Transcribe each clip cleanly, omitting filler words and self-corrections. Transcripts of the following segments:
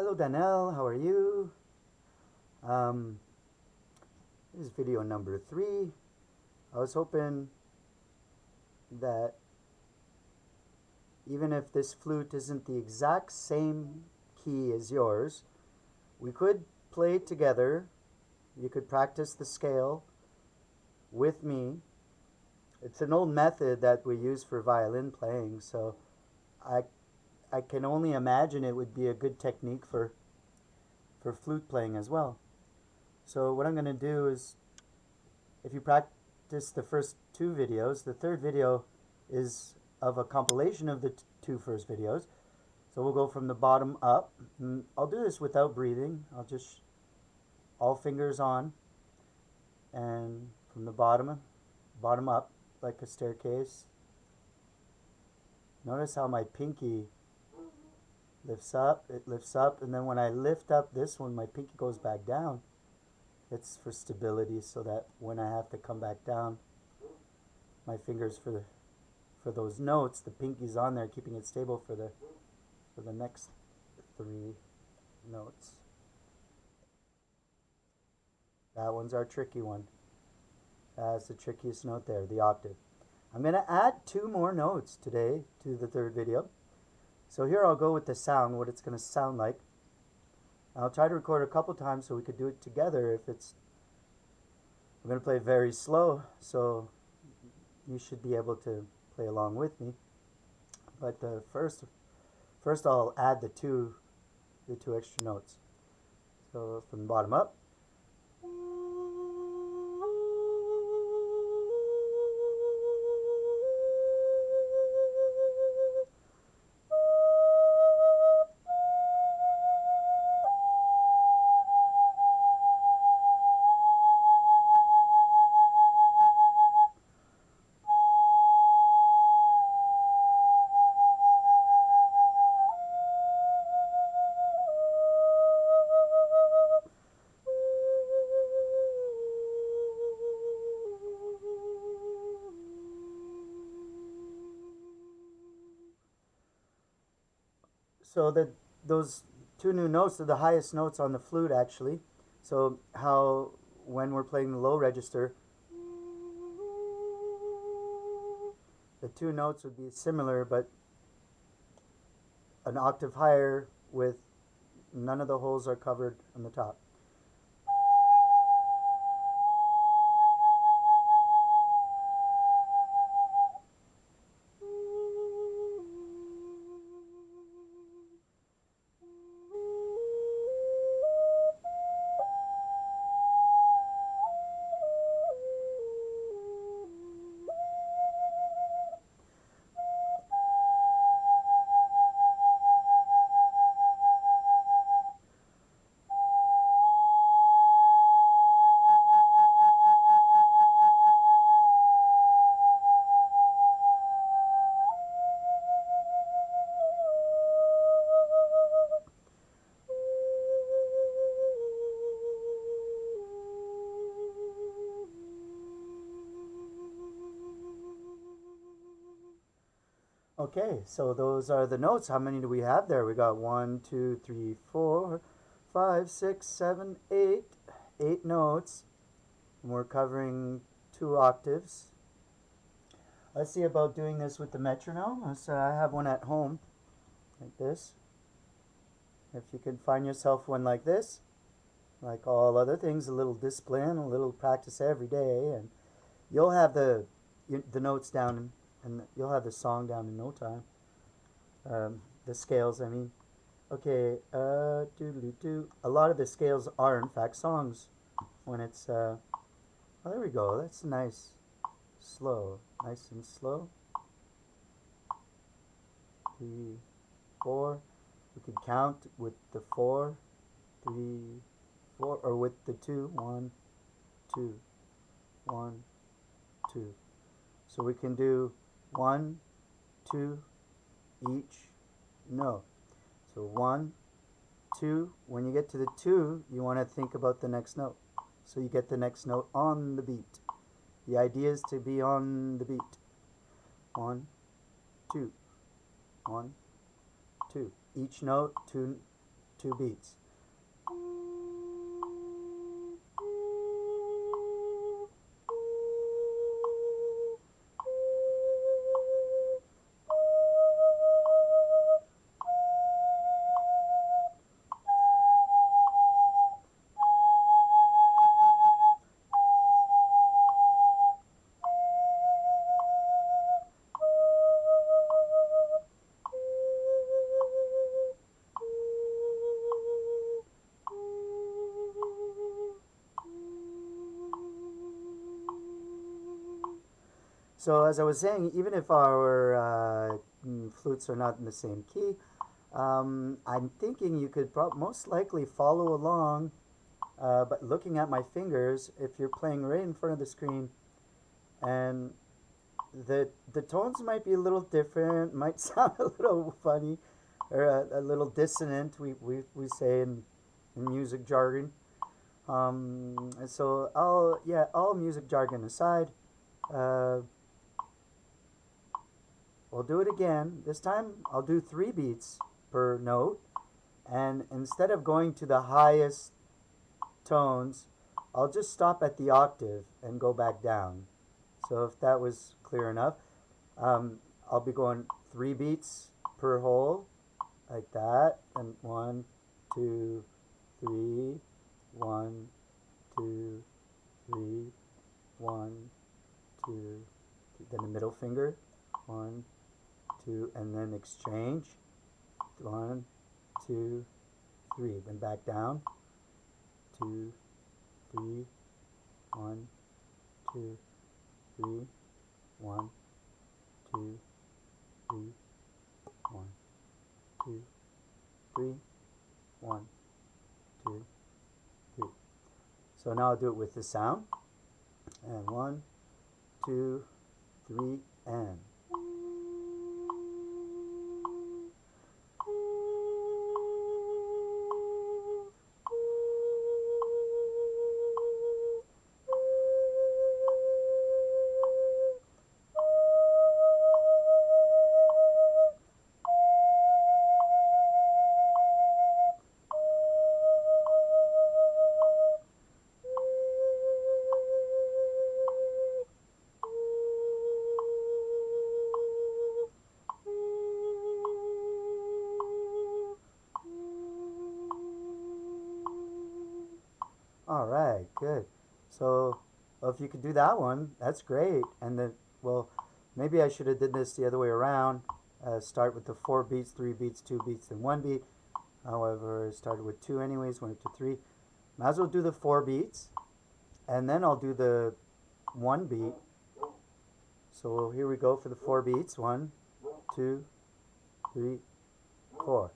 Hello Danelle, how are you? This is video number 3. I was hoping that even if this flute isn't the exact same key as yours, we could play together. You could practice the scale with me. It's an old method that we use for violin playing, so I can only imagine it would be a good technique for flute playing as well. So what I'm going to do is, if you practice the first 2 videos, the third video is of a compilation of the 2 first videos. So we'll go from the bottom up. I'll do this without breathing. I'll just all fingers on, and from the bottom up like a staircase. Notice how my pinky lifts up, and then when I lift up this one, my pinky goes back down. It's for stability, so that when I have to come back down, my fingers for those notes, the pinky's on there, keeping it stable for the next 3 notes. That one's our tricky one. That's the trickiest note there, the octave. I'm going to add 2 more notes today to the third video. So here I'll go with the sound, what it's going to sound like. I'll try to record a couple times so we could do it together. I'm going to play very slow, so you should be able to play along with me. But first I'll add the two extra notes. So from the bottom up. So those 2 new notes are the highest notes on the flute, actually. So how, when we're playing the low register, the 2 notes would be similar, but an octave higher, with none of the holes are covered on the top. Okay, so those are the notes. How many do we have there? We got 1, 2, 3, 4, 5, 6, 7, 8. 8 notes. And we're covering 2 octaves. Let's see about doing this with the metronome. So I have one at home, like this. If you can find yourself one like this, like all other things, a little discipline, a little practice every day, and you'll have the notes down, and you'll have the song down in no time. The scales, I mean. Okay, doodly-doo. A lot of the scales are, in fact, songs. When it's, oh, there we go. That's nice. Slow. Nice and slow. 3, 4. We could count with the 4, 3, 4, or with the 2. 1, 2, 1, 2. So we can do 1, 2 each note. So 1, 2. When you get to the 2, you want to think about the next note. So you get the next note on the beat. The idea is to be on the beat. 1, 2, 1, 2. Each note, two 2 beats. So as I was saying, even if our flutes are not in the same key, I'm thinking you could most likely follow along by looking at my fingers if you're playing right in front of the screen. And the tones might be a little different, might sound a little funny, or a little dissonant, we say in music jargon. And so all music jargon aside, we'll do it again. This time I'll do 3 beats per note, and instead of going to the highest tones, I'll just stop at the octave and go back down. So if that was clear enough, I'll be going 3 beats per hole, like that, and 1, 2, 3, 1, 2, 3, 1, 2, then the middle finger, 1, 2, and then exchange, 1, 2, 3, then back down, 2, 3, 1, 2, 3, 1, 2, 3, 1, 2, 3, 1, 2, 3. So now I'll do it with the sound. And 1, 2, 3, and. All right, good. So if you could do that one, that's great. And then, well, maybe I should have did this the other way around. Start with the 4 beats, 3 beats, 2 beats, then 1 beat. However, I started with 2 anyways, went to 3. Might as well do the 4 beats, and then I'll do the 1 beat. So here we go for the 4 beats. 1, 2, 3, 4.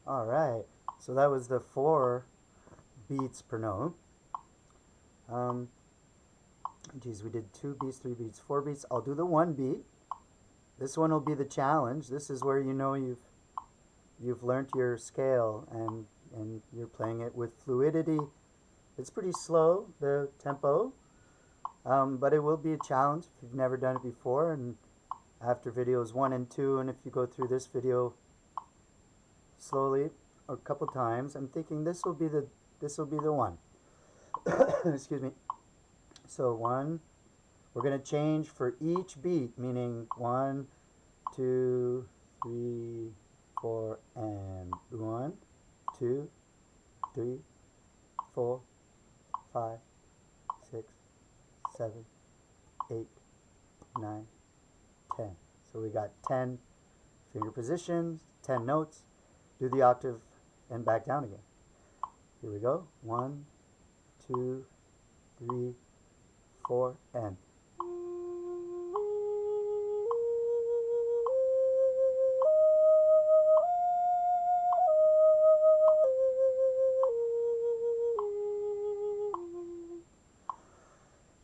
All right, so that was the 4 beats per note. Geez, we did 2 beats, 3 beats, 4 beats. I'll do the 1 beat. This one will be the challenge. This is where you know you've learned your scale and you're playing it with fluidity. It's pretty slow, the tempo, but it will be a challenge if you've never done it before. And after videos 1 and 2, and if you go through this video slowly a couple times, I'm thinking this will be the one. Excuse me. So 1, we're going to change for each beat, meaning 1, 2, 3, 4, and 1, 2, 3, 4, 5, 6, 7, 8, 9, 10. So we got 10 finger positions, 10 notes. Do the octave and back down again. Here we go. 1, 2, 3, 4, and.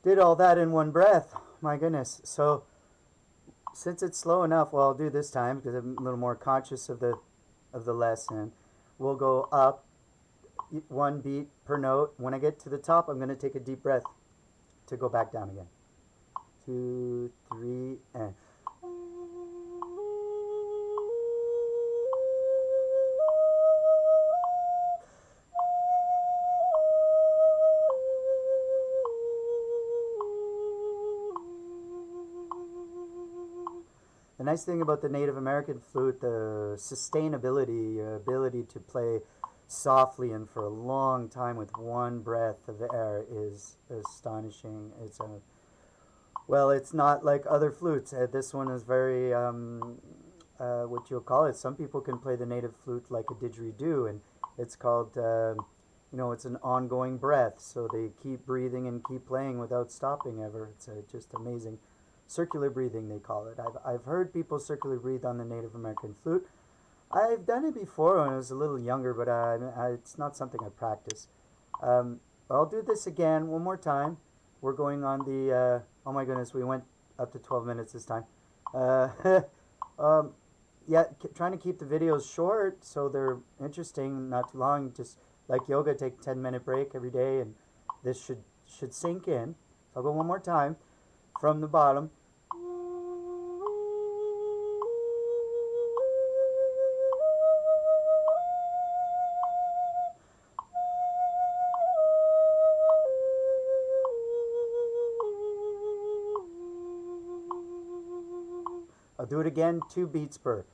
Did all that in one breath. My goodness. So since it's slow enough, well, I'll do this time because I'm a little more conscious of the lesson. We'll go up one beat per note. When I get to the top, I'm going to take a deep breath to go back down again. 2, 3, and. The nice thing about the Native American flute, the sustainability, ability to play softly and for a long time with one breath of air is astonishing. Well, it's not like other flutes. This one is very, what you'll call it. Some people can play the native flute like a didgeridoo, and it's called, it's an ongoing breath. So they keep breathing and keep playing without stopping ever. It's just amazing. Circular breathing, they call it. I've heard people circular breathe on the Native American flute. I've done it before when I was a little younger, but it's not something I practice. I'll do this again one more time. We're going on the, oh my goodness, we went up to 12 minutes this time. Yeah, trying to keep the videos short so they're interesting, not too long. Just like yoga, take a 10-minute break every day, and this should sink in. So I'll go one more time from the bottom. I'll do it again, 2 beats per.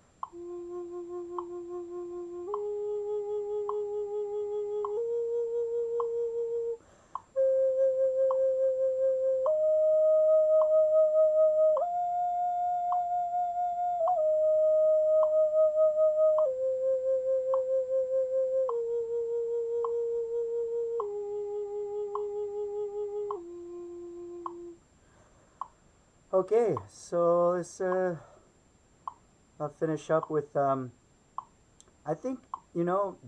Okay, so let's I'll finish up with, I think,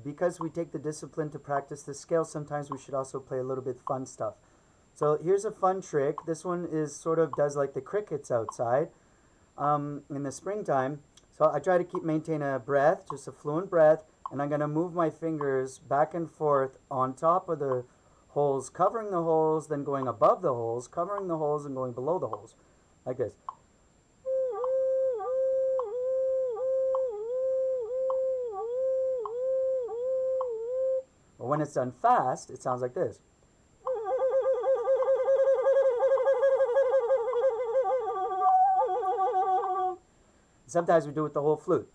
because we take the discipline to practice the scale, sometimes we should also play a little bit fun stuff. So here's a fun trick. This one is sort of does like the crickets outside in the springtime. So I try to maintain a breath, just a fluent breath, and I'm going to move my fingers back and forth on top of the holes, covering the holes, then going above the holes, covering the holes, and going below the holes, like this. But when it's done fast, it sounds like this. Sometimes we do it with the whole flute.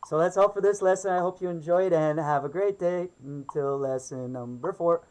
So that's all for this lesson. I hope you enjoyed and have a great day. Until lesson number 4.